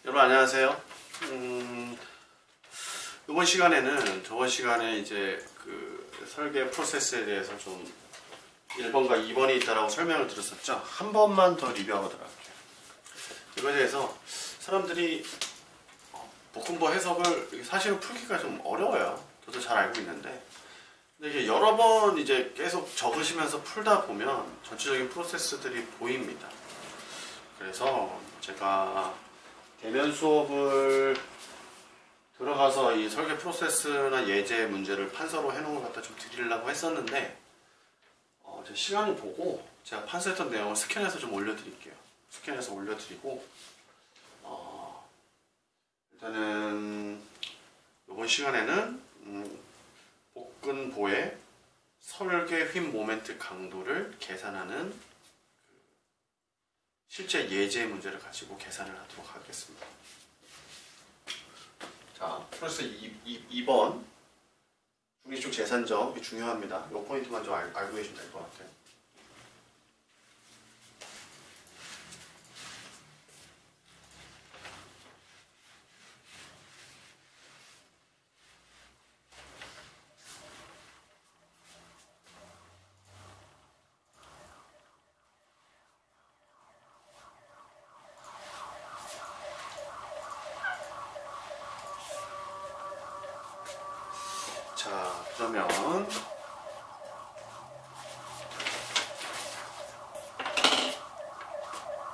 여러분 안녕하세요. 이번 시간에는 저번 시간에 이제 그 설계 프로세스에 대해서 좀 1번과 2번이 있다라고 설명을 드렸었죠. 한 번만 더 리뷰하고 들어갈게요. 이거에 대해서 사람들이 볶음보 해석을 사실은 풀기가 좀 어려워요. 저도 잘 알고 있는데, 근데 이게 여러 번 이제 계속 적으시면서 풀다 보면 전체적인 프로세스들이 보입니다. 그래서 제가 대면 수업을 들어가서 이 설계 프로세스나 예제 문제를 판서로 해놓은 걸 갖다 좀 드리려고 했었는데, 제 시간을 보고 제가 판서했던 내용을 스캔해서 좀 올려드릴게요. 스캔해서 올려드리고, 일단은 이번 시간에는 볶음보의 설계 휨 모멘트 강도를 계산하는 실제 예제 문제를 가지고 계산을 하도록 하겠습니다. 자, 프로세스 2번 중립축 재산점 중요합니다. 이 포인트만 좀 알고 계시면 될 것 같아요. 자, 그러면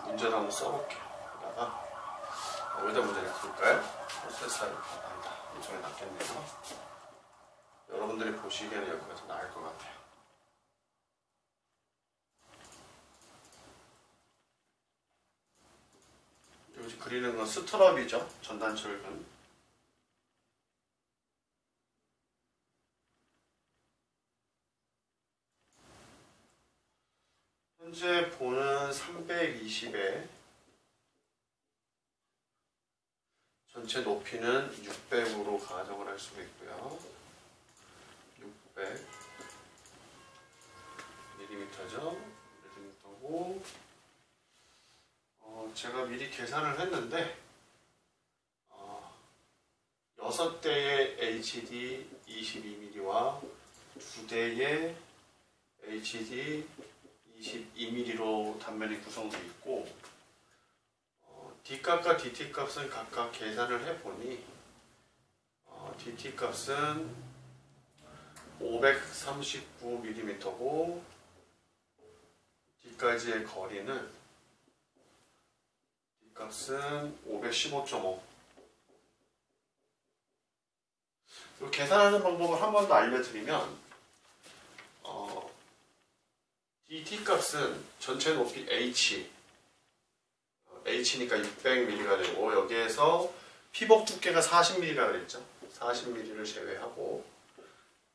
문제를 한번 써볼게요. 여기다 문제를 볼까요? 프로세스를 아니다. 이쪽에 놨겠네요. 여러분들이 보시기에는 여기가 더 나을 것 같아요. 여기 그리는 건 스트럽이죠. 전단철근. 현재 보는 320에 전체 높이는 600으로 가정을 할 수가 있고요. 600mm죠. mm고 제가 미리 계산을 했는데 6대의 HD 22mm와 2대의 HD 22mm로 단면이 구성되어 있고, D값과 DT값은 각각 계산을 해보니 DT값은 539mm고 D까지의 거리는 D값은 515.5. 계산하는 방법을 한 번 더 알려드리면, DT 값은 전체 높이 H니까 600mm가 되고, 여기에서 피복 두께가 40mm가 그랬죠. 40mm를 제외하고,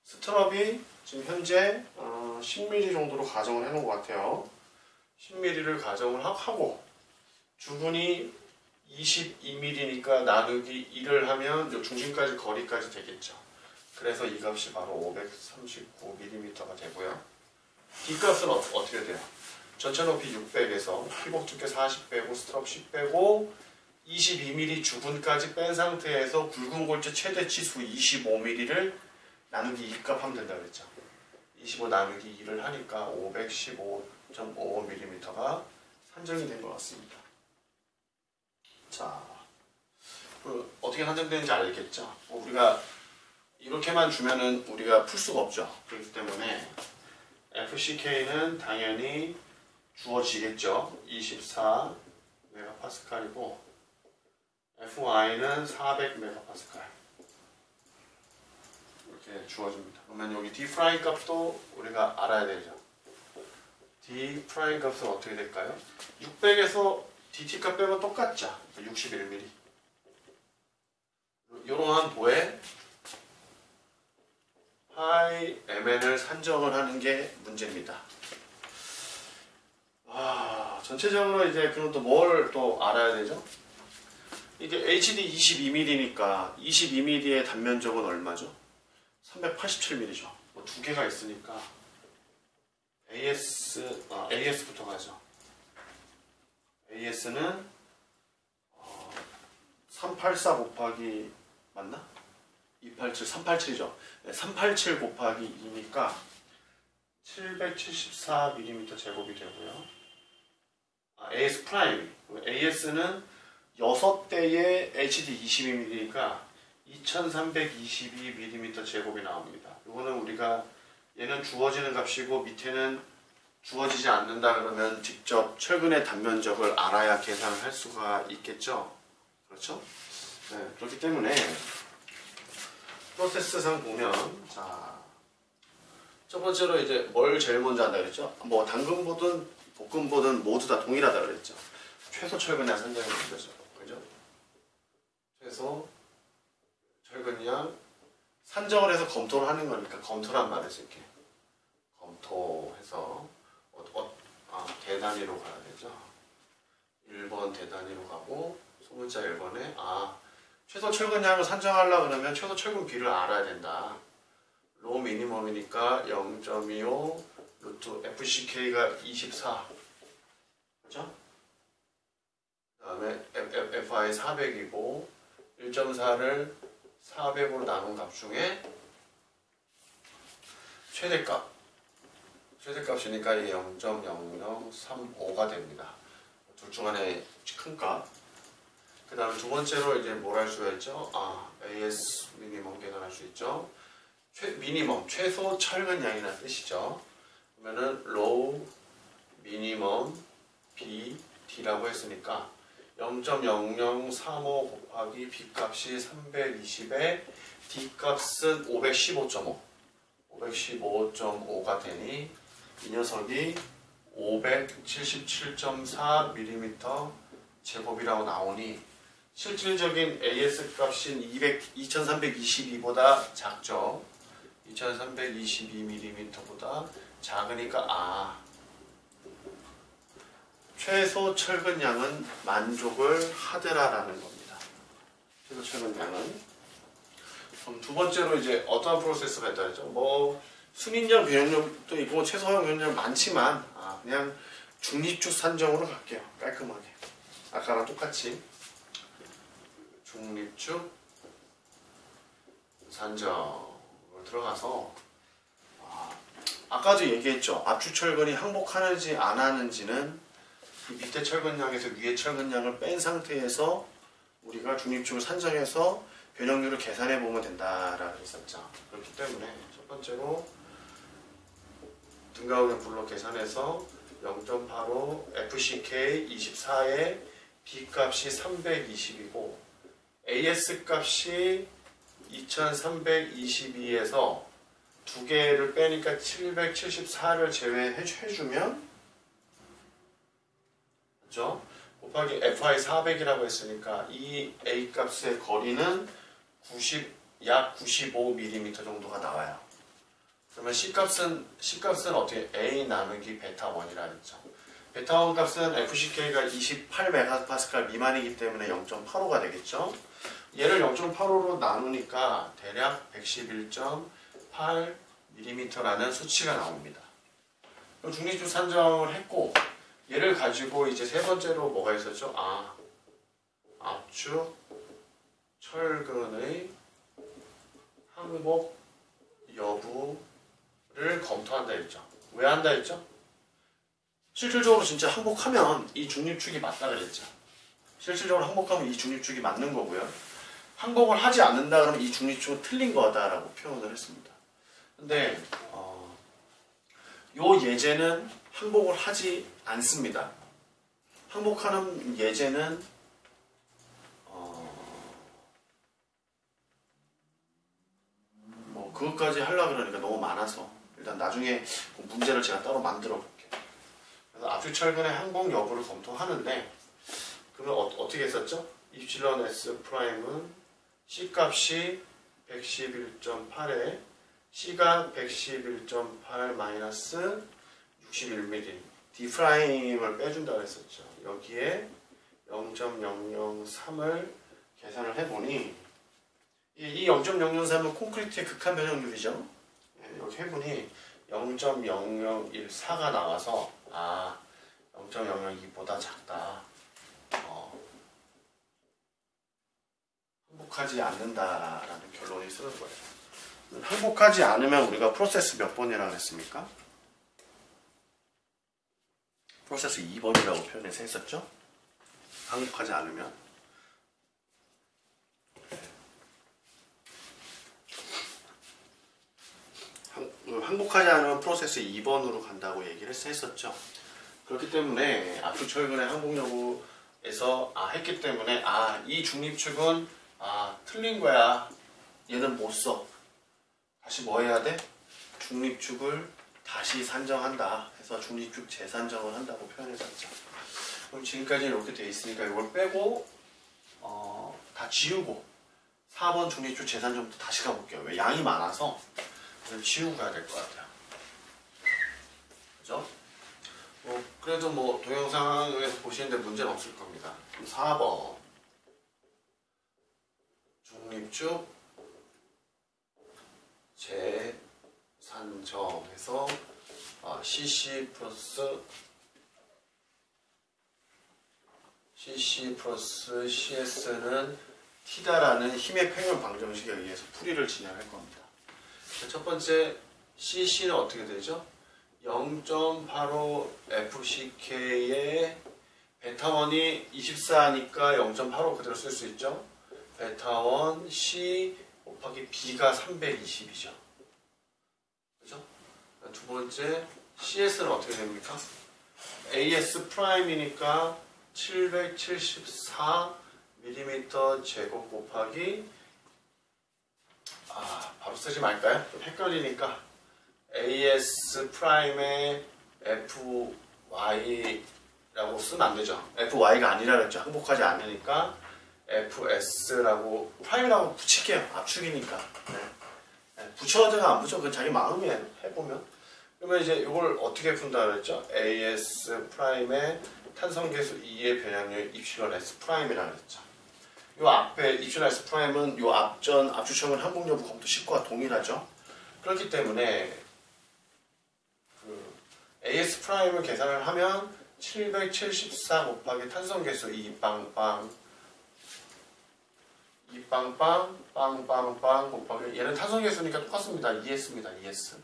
스트럽이 지금 현재 10mm 정도로 가정을 해놓은 것 같아요. 10mm를 가정을 하고, 주근이 22mm니까 나누기 1을 하면 중심까지 거리까지 되겠죠. 그래서 이 값이 바로 539mm가 되고요. D값은 어떻게 돼요? 전체 높이 600에서 피복 두께 40 빼고 스트럽 10 빼고 22mm 주근까지 뺀 상태에서 굵은 골재 최대 치수 25mm를 나누기 2값 하면 된다 그랬죠. 25 나누기 2를 하니까 515.55mm가 산정이 된 것 같습니다. 자, 어떻게 산정되는지 알겠죠? 우리가 이렇게만 주면은 우리가 풀 수가 없죠. 그렇기 때문에 FCK는 당연히 주어지겠죠. 24MPa이고 FY는 400MPa 이렇게 주어집니다. 그러면 여기 D' 값도 우리가 알아야 되죠. D' 값은 어떻게 될까요? 600에서 DT 값 빼면 똑같죠. 61mm. 이러한 보에 파이 MN을 산정을 하는 게 문제입니다. 전체적으로 이제 그럼 또 뭘 또 알아야 되죠? 이게 HD 22mm니까 22mm의 단면적은 얼마죠? 387mm죠. 뭐 두 개가 있으니까 AS부터 가죠. AS는 284 곱하기 맞나? 387이죠. 387 곱하기 2니까 774mm 제곱이 되고요. AS 프라임. AS는 6대의 HD 22mm니까 2322mm 제곱이 나옵니다. 이거는 우리가 얘는 주어지는 값이고 밑에는 주어지지 않는다 그러면 직접 철근의 단면적을 알아야 계산을 할 수가 있겠죠. 그렇죠? 네, 그렇기 때문에 프로세스상 보면 자, 첫 번째로 이제 뭘 제일 먼저 한다 그랬죠? 뭐 당근보든 볶음보든 모두 다 동일하다 그랬죠. 최소 철근량 산정이 먼저죠. 그죠? 최소 철근량 산정을 해서 검토를 하는 거니까 검토란 말을 쓸게. 검토해서 대단위로 가야 되죠. 1번 대단위로 가고 소문자 1번에 최소 철근량을 산정하려고 그러면 최소 철근 비를 알아야 된다. 로 미니멈이니까 0.25 루트 FCK가 24 그죠? 그 다음에 FI 400이고 1.4를 400으로 나눈 값 중에 최대값이니까 이게 0.0035가 됩니다. 둘 중 하나의 큰 값. 그 다음에 두 번째로 이제 뭘 할 수가 있죠? AS 미니멈 계산할 수 있죠. 미니멈, 최소 철근량이라는 뜻이죠. 그러면은 low 미니멈 BD라고 했으니까 0.0035 곱하기 B값이 320에 D값은 515.5가 되니 이 녀석이 577.4mm 제곱이라고 나오니 실질적인 AS 값인 2322보다 작죠. 2322mm보다 작으니까 최소 철근량은 만족을 하더라라는 겁니다. 최소 철근량은. 그럼 두 번째로 이제 어떠한 프로세스가 있다 했죠? 뭐 순인력, 변형력도 있고 최소한 변형력 많지만 그냥 중립축 산정으로 갈게요. 깔끔하게. 아까랑 똑같이 중립축 산정으로 들어가서 아까도 얘기했죠. 압축 철근이 항복하는지 안 하는지는 이 밑에 철근량에서 위에 철근량을 뺀 상태에서 우리가 중립축을 산정해서 변형률을 계산해 보면 된다라고 했었죠. 그렇기 때문에 첫 번째로 등가운의 불로 계산해서 0.85 FCK 24에 B값이 320이고 AS 값이 2322에서 두 개를 빼니까 774를 제외해주면 그렇죠? 곱하기 FI 400이라고 했으니까 이 A 값의 거리는 약 95mm 정도가 나와요. 그러면 C값은 어떻게 A 나누기 베타 1이라 했죠. 베타 1 값은 FCK가 28MPa 미만이기 때문에 0.85가 되겠죠. 얘를 0.85로 나누니까 대략 111.8mm라는 수치가 나옵니다. 중립축 산정을 했고 얘를 가지고 이제 세 번째로 뭐가 있었죠? 압축 철근의 항복 여부를 검토한다 했죠. 왜 한다 했죠? 실질적으로 진짜 항복하면 이 중립축이 맞다 그랬죠. 실질적으로 항복하면 이 중립축이 맞는 거고요. 항복을 하지 않는다 그러면 이 중립축은 틀린 거다라고 표현을 했습니다. 근데 요 예제는 항복을 하지 않습니다. 항복하는 예제는 뭐 그것까지 하려고 그러니까 너무 많아서 일단 나중에 문제를 제가 따로 만들어 볼게요. 그래서 압축 철근의 항복 여부를 검토하는데 그러면 어떻게 했었죠? 입실론 S 프라임은 C 값이 111.8에 C가 111.8 마이너스 61mm D 프라임을 빼준다고 했었죠. 여기에 0.003을 계산을 해보니 이 0.003은 콘크리트의 극한 변형률이죠. 이렇게 해보니 0.0014가 나와서 0.002보다 작다. 항복하지 않는다라는 결론이 쓰는 거예요. 항복하지 않으면 우리가 프로세스 몇 번이라고 했습니까? 프로세스 2번이라고 표현해서 했었죠? 항복하지 않으면. 항복하지 않으면 프로세스 2번으로 간다고 얘기를 했었죠. 그렇기 때문에 압축 철근의 항복 여부에서 했기 때문에 이 중립축은 틀린 거야. 얘는 못 써. 다시 뭐 해야 돼? 중립축을 다시 산정한다 해서 중립축 재산정을 한다고 표현했었죠. 그럼 지금까지 이렇게 돼 있으니까 이걸 빼고 다 지우고 4번 중립축 재산정부터 다시 가볼게요. 왜? 양이 많아서 이걸 지우고 가야 될 것 같아요. 그죠? 그래도 뭐 동영상에서 보시는데 문제는 없을 겁니다. 4번 중립축 재산정에서 CC 플러스 CS는 T다라는 힘의 평면 방정식에 의해서 풀이를 진행할 겁니다. 첫 번째 CC는 어떻게 되죠? 0.85 FCK에 베타1이 24니까 0.85 그대로 쓸 수 있죠. 베타1 C 곱하기 B가 320이죠. 그죠? 두 번째 CS는 어떻게 됩니까? AS 프라임이니까 774mm 제곱 곱하기 바로 쓰지 말까요? 좀 헷갈리니까 AS 프라임의 FY라고 쓰면 안 되죠. FY가 아니라 그랬죠. 항복하지 않으니까 FS라고 프라임이라고 붙일게요. 압축이니까. 붙여도 안 붙여. 그건 자기 마음이에요. 해보면. 그러면 이제 이걸 어떻게 푼다 그랬죠? AS 프라임의 탄성계수 2의 변형률 입실론 S 프라임이라고 그랬죠. 이 앞에 입실론 S 프라임은 이 앞전 압축철근 항복 여부 검토 10과 동일하죠. 그렇기 때문에 AS 프라임을 계산을 하면 774 곱하기 탄성계수 2빵빵 빵빵 곱하기 얘는 탄성계수니까 똑같습니다. 2S입니다. 2S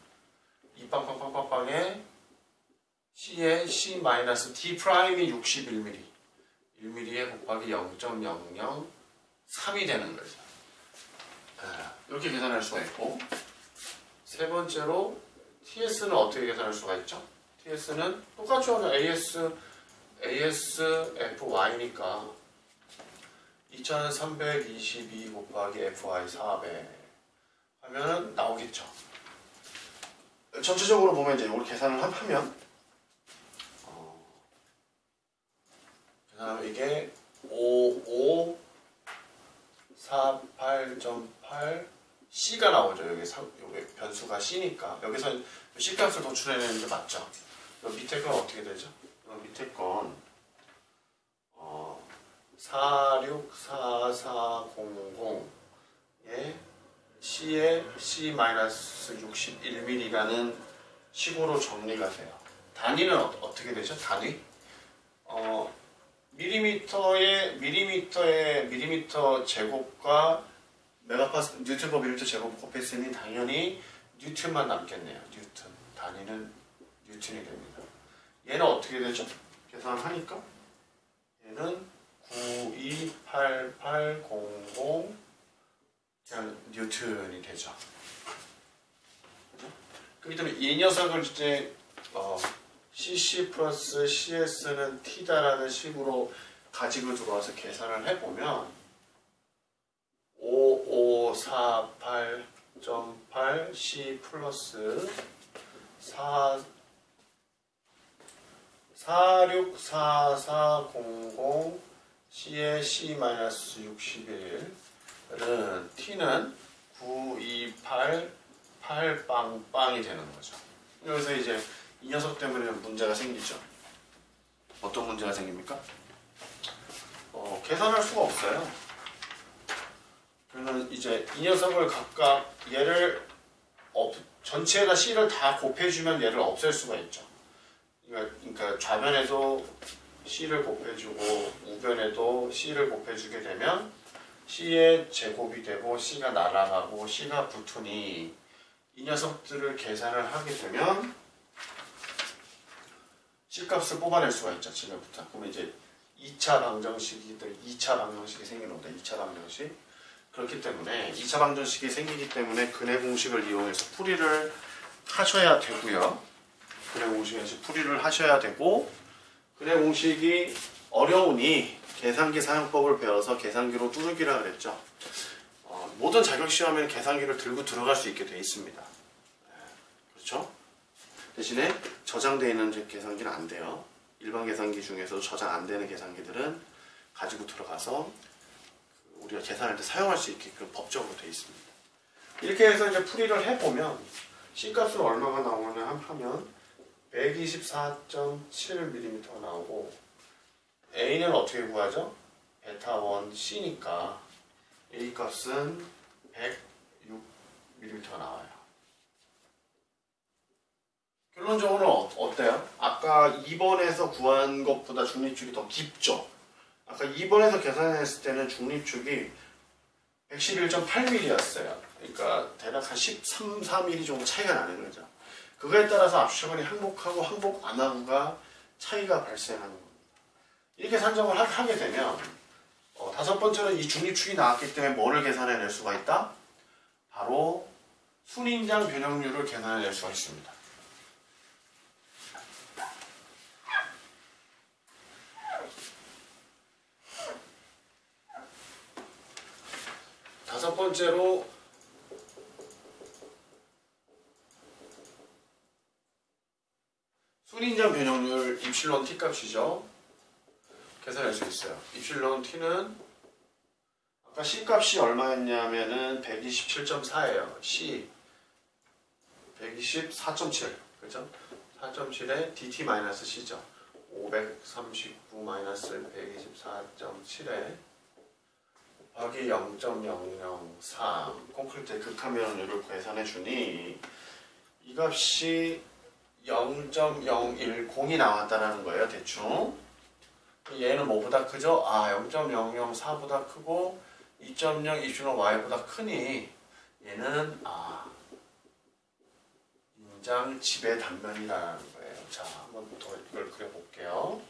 2빵빵빵빵빵에 C에 C 마이너스 D 프라임이 61mm 1mm에 곱하기 0.003이 되는 거죠. 이렇게 계산할 수가 있고 세 번째로 TS는 어떻게 계산할 수가 있죠? TS는 똑같죠. AS FY니까 2322 곱하기 FY 400 하면 나오겠죠. 전체적으로 보면 이제 이걸 계산을 하면 이게 5548.8 C가 나오죠. 여기 변수가 C니까 여기서 C 값을 도출해내는 게 맞죠. 밑에 건 어떻게 되죠? 밑에 건 464400에 C에 C-61mm라는 식으로 정리가 돼요. 단위는 어떻게 되죠? 단위? 밀리미터 제곱과 뉴턴 per 밀리미터 제곱 곱했으니 당연히 뉴턴만 남겠네요. 뉴턴. 단위는 뉴턴이 됩니다. 얘는 어떻게 되죠? 계산하니까 얘는 928800 그냥 뉴턴이 되죠. 그렇기 때문에 이 녀석을 이제 CC 플러스 CS는 T다라는 식으로 가지고 들어와서 계산을 해보면 5548.8 C 플러스 464400 C의 C-61은 T는 9288빵빵이 되는 거죠. 여기서 이제 이 녀석 때문에 문제가 생기죠. 어떤 문제가 생깁니까? 계산할 수가 없어요. 그러면 이제 이 녀석을 각각 얘를 전체에다 C를 다 곱해주면 얘를 없앨 수가 있죠. 그러니까 좌변에도 C를 곱해주고 우변에도 C를 곱해주게 되면 C의 제곱이 되고 C가 날아가고 C가 붙으니 이 녀석들을 계산을 하게 되면 C 값을 뽑아낼 수가 있죠. 지금부터. 그러면 이제 2차 방정식이 2차 방정식이 생기는 겁니다. 2차 방정식. 그렇기 때문에 2차 방정식이 생기기 때문에 근해 공식을 이용해서 풀이를 하셔야 되고요. 근해 공식에서 풀이를 하셔야 되고, 근해 공식이 어려우니 계산기 사용법을 배워서 계산기로 뚫기라 그랬죠. 모든 자격시험에는 계산기를 들고 들어갈 수 있게 되어 있습니다. 그렇죠? 대신에 저장되어 있는 계산기는 안 돼요. 일반 계산기 중에서도 저장 안 되는 계산기들은 가지고 들어가서 우리가 계산할 때 사용할 수 있게끔 법적으로 되어 있습니다. 이렇게 해서 이제 풀이를 해보면 C 값은 얼마가 나오냐 하면 124.7mm가 나오고, A는 어떻게 구하죠? 베타 1 C니까 A 값은 106mm가 나와요. 결론적으로 어때요? 아까 2번에서 구한 것보다 중립축이 더 깊죠? 아까 2번에서 계산했을 때는 중립축이 111.8mm였어요. 그러니까 대략 한 13, 4mm 정도 차이가 나는 거죠. 그거에 따라서 압축하거니 항복하고 항복 안 하고가 차이가 발생하는 겁니다. 이렇게 산정을 하게 되면 다섯 번째는 이 중립축이 나왔기 때문에 뭐를 계산해낼 수가 있다? 바로 순인장 변형률을 계산해낼 수가 있습니다. 다섯 번째로 순인장 변형률 입실론 t 값이죠. 계산할 수 있어요. 입실론 t는 아까 C 값이 얼마였냐면은 127.4예요. C 124.7, 그죠? 4.7에 dt-c죠. 539-124.7에 곱하기 0.003 콘크리트의 극한 변형률을 계산해 주니 이 값이 0.010이 나왔다는 거예요. 대충. 얘는 뭐보다 크죠? 0.004보다 크고 2.0 입실론 y보다 크니 얘는 인장 지배 단면이라는 거예요. 자, 한번 더 이걸 그려볼게요.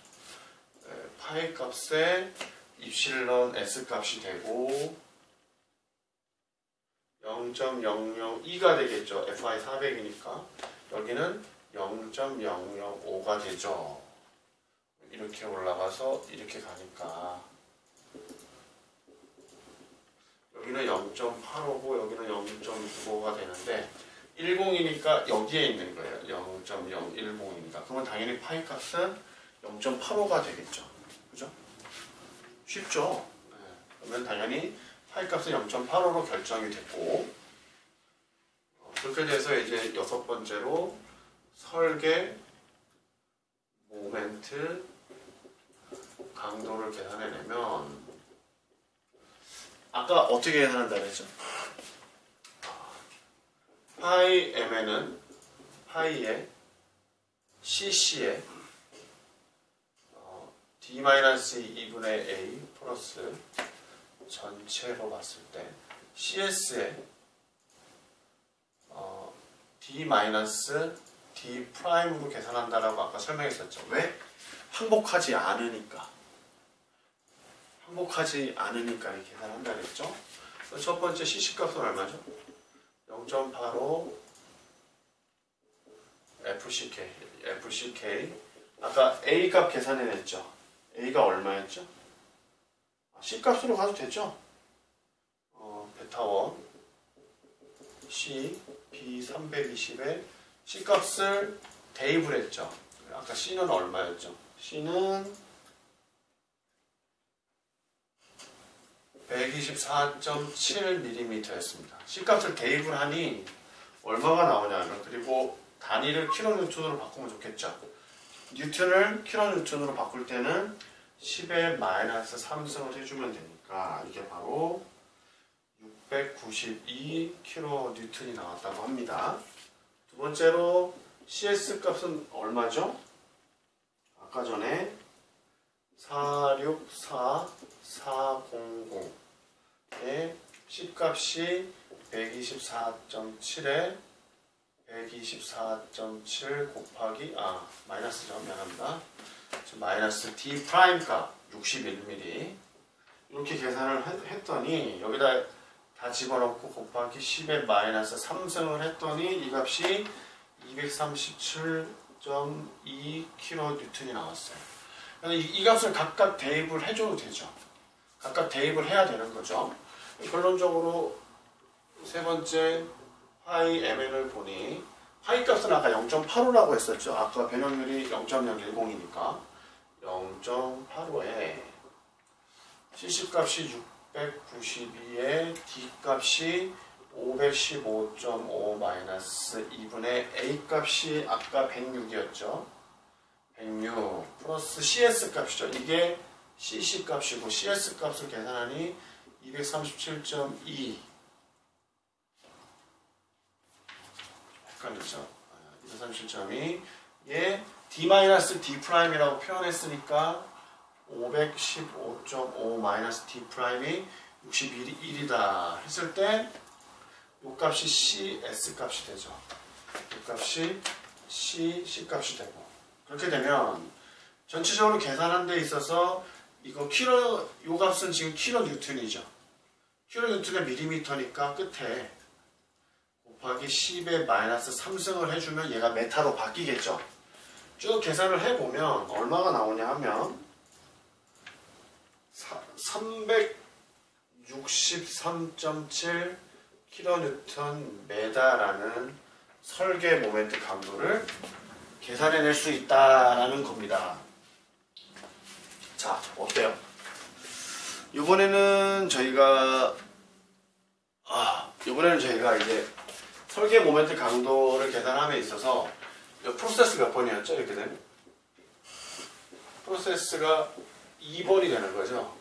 파이 값에 입실론 s 값이 되고 0.002가 되겠죠. fi 400이니까 여기는 0.005가 되죠. 이렇게 올라가서 이렇게 가니까 여기는 0.85고 여기는 0.95가 되는데 10이니까 여기에 있는 거예요. 0.010이니까. 그러면 당연히 파이 값은 0.85가 되겠죠. 그죠? 쉽죠? 네. 그러면 당연히 파이 값은 0.85로 결정이 됐고, 그렇게 돼서 이제 여섯 번째로 설계 모멘트 강도를 계산해내면 아까 어떻게 계산한다 그랬죠? 파이 m에는 파이에 cc에 d-2분의 a 플러스 전체로 봤을 때 cs에 d 프라임으로 계산한다라고 아까 설명했었죠. 왜? 항복하지 않으니까. 항복하지 않으니까 이렇게 계산한다 그랬죠. 첫 번째 cc 값은 얼마죠? 0.85 FCK. 아까 A 값 계산해냈죠. A가 얼마였죠? C 값으로 가도 되죠? 베타 1 C B320에 C 값을 대입을 했죠. 아까 C는 얼마였죠? C는 124.7mm였습니다. C 값을 대입을 하니 얼마가 나오냐면, 그리고 단위를 킬로뉴턴으로 바꾸면 좋겠죠. 뉴턴을 킬로뉴턴으로 바꿀 때는 10의 마이너스 3승을 해주면 되니까 이게 바로 692 킬로뉴턴이 나왔다고 합니다. 두 번째로 CS 값은 얼마죠? 아까 전에 464400 예, C값이 124.7에 124.7 곱하기 마이너스죠. 미안합니다. 마이너스 D 프라임 값 61mm 이렇게 계산을 했더니 여기다 다 집어넣고 곱하기 10에 마이너스 3승을 했더니 이 값이 237.2kN이 나왔어요. 이 값을 각각 대입을 해줘도 되죠. 각각 대입을 해야 되는 거죠. 결론적으로 세 번째 파이 mn을 보니 파이 값은 아까 0.85라고 했었죠. 아까 변형률이 0.010이니까 0.85에 cc 값이 692에 d 값이 515.5 마이너스 2분의 a 값이 아까 106이었죠. 106 플러스 cs 값이죠. 이게 cc 값이고 cs 값을 계산하니 237.2 헷갈리죠. 237.2 얘 d-d 프라임이라고 표현했으니까 515.5 마이너스 d 프라임이 61이다 했을 때 이 값이 cs 값이 되죠. 이 값이 c 값이 되고 그렇게 되면 전체적으로 계산한 데 있어서 이거 요 값은 지금 킬로뉴턴이죠. 킬로뉴턴의 밀리미터니까 끝에 곱하기 10에 마이너스 3승을 해주면 얘가 메타로 바뀌겠죠. 쭉 계산을 해보면 얼마가 나오냐 하면 363.7 킬로뉴턴 메다라는 설계 모멘트 강도를 계산해낼 수 있다라는 겁니다. 자, 어때요? 이번에는 저희가 이제 설계 모멘트 강도를 계산함에 있어서 프로세스 몇 번이었죠? 이렇게 되면 프로세스가 2번이 되는 거죠.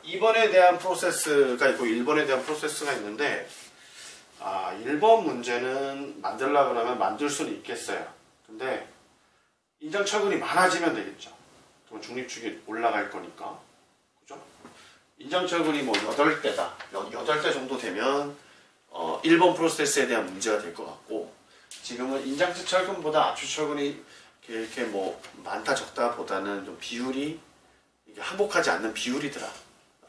2번에 대한 프로세스가 있고 1번에 대한 프로세스가 있는데 1번 문제는 만들려고 하면 만들 수는 있겠어요. 근데 인장철근이 많아지면 되겠죠. 그럼 중립축이 올라갈 거니까. 그죠? 인장철근이 뭐 8대다. 8대 정도 되면 1번 프로세스에 대한 문제가 될 것 같고 지금은 인장철근보다 압축철근이 이렇게 뭐 많다 적다 보다는 좀 비율이 이게 항복하지 않는 비율이더라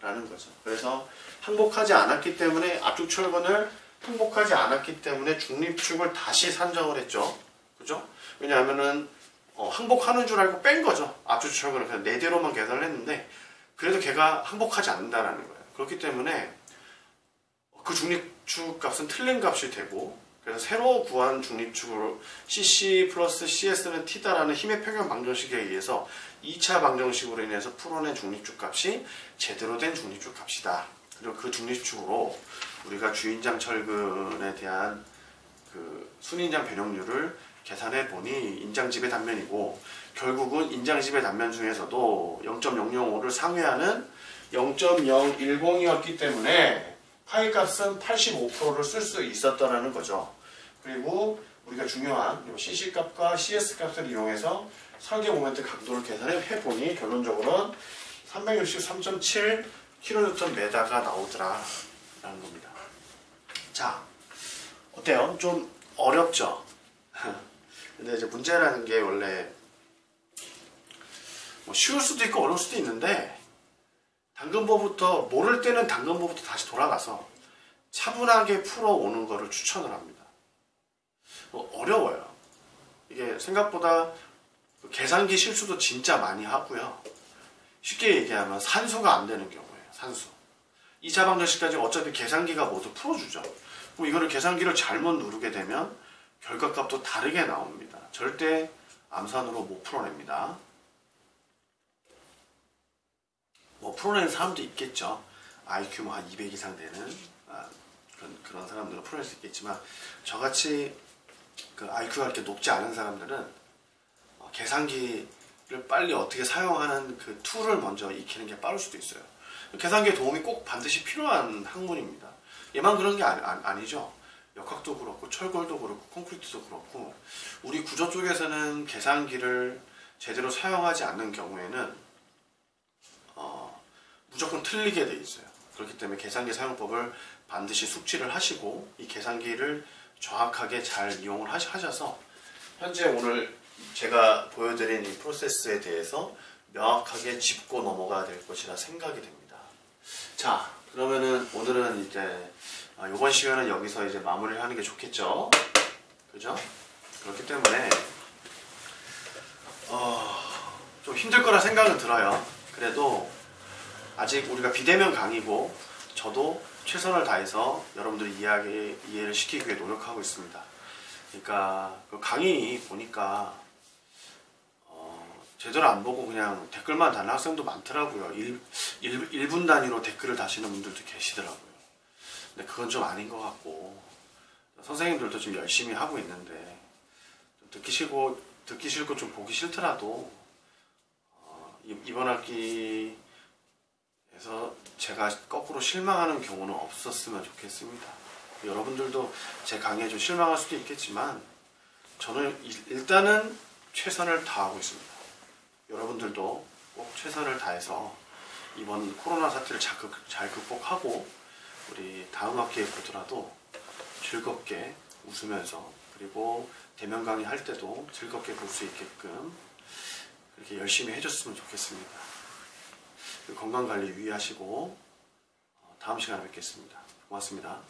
라는 거죠. 그래서 항복하지 않았기 때문에 압축철근을 항복하지 않았기 때문에 중립축을 다시 산정을 했죠. 그죠? 왜냐하면은 항복하는 줄 알고 뺀 거죠. 압축철근을 그냥 4대로만 계산을 했는데 그래도 걔가 항복하지 않는다라는 거예요. 그렇기 때문에 그 중립축 값은 틀린 값이 되고 그래서 새로 구한 중립축으로 cc 플러스 cs는 t다라는 힘의 평형 방정식에 의해서 2차 방정식으로 인해서 풀어낸 중립축 값이 제대로 된 중립축 값이다. 그리고 그 중립축으로 우리가 주인장 철근에 대한 그 순인장 변형률을 계산해 보니 인장집의 단면이고 결국은 인장집의 단면 중에서도 0.005를 상회하는 0.010이었기 때문에 파이 값은 85%를 쓸 수 있었다는 거죠. 그리고 우리가 중요한 cc 값과 cs 값을 이용해서 설계 모멘트 강도를 계산해 보니 결론적으로는 363.7 킬로뉴턴 메다가 나오더라 라는 겁니다. 자, 어때요? 좀 어렵죠? 근데 이제 문제라는 게 원래 뭐 쉬울 수도 있고 어려울 수도 있는데 당근법부터 모를 때는 당근법부터 다시 돌아가서 차분하게 풀어오는 거를 추천을 합니다. 어려워요. 이게 생각보다 계산기 실수도 진짜 많이 하고요. 쉽게 얘기하면 산수가 안 되는 경우예요. 산수. 2차 방정식까지 어차피 계산기가 모두 풀어주죠. 그럼 이거를 계산기를 잘못 누르게 되면 결과값도 다르게 나옵니다. 절대 암산으로 못 풀어냅니다. 뭐 풀어내는 사람도 있겠죠. IQ 뭐 한 200 이상 되는 그런 사람들은 풀어낼 수 있겠지만 저같이 그 IQ가 이렇게 높지 않은 사람들은 계산기를 빨리 어떻게 사용하는 그 툴을 먼저 익히는 게 빠를 수도 있어요. 계산기의 도움이 꼭 반드시 필요한 학문입니다. 얘만 그런 게 아니죠. 역학도 그렇고 철골도 그렇고 콘크리트도 그렇고 우리 구조 쪽에서는 계산기를 제대로 사용하지 않는 경우에는 무조건 틀리게 돼 있어요. 그렇기 때문에 계산기 사용법을 반드시 숙지를 하시고 이 계산기를 정확하게 잘 이용을 하셔서 현재 오늘 제가 보여드린 이 프로세스에 대해서 명확하게 짚고 넘어가야 될 것이라 생각이 됩니다. 자, 그러면은 오늘은 이제 이번 시간은 여기서 이제 마무리를 하는 게 좋겠죠? 그죠? 그렇기 때문에 좀 힘들 거라 생각은 들어요. 그래도 아직 우리가 비대면 강의고 저도 최선을 다해서 여러분들이 이해를 시키기 위해 노력하고 있습니다. 그러니까 그 강의 보니까 제대로 안 보고 그냥 댓글만 다는 학생도 많더라고요. 1분 단위로 댓글을 다시는 분들도 계시더라고요. 근데 그건 좀 아닌 것 같고 선생님들도 좀 열심히 하고 있는데 듣기 싫고 좀 보기 싫더라도 이번 학기에서 제가 거꾸로 실망하는 경우는 없었으면 좋겠습니다. 여러분들도 제 강의에 좀 실망할 수도 있겠지만 저는 일단은 최선을 다하고 있습니다. 여러분들도 꼭 최선을 다해서 이번 코로나 사태를 잘 극복하고 우리 다음 학기에 보더라도 즐겁게 웃으면서 그리고 대면 강의 할 때도 즐겁게 볼 수 있게끔 그렇게 열심히 해줬으면 좋겠습니다. 건강관리 유의하시고 다음 시간에 뵙겠습니다. 고맙습니다.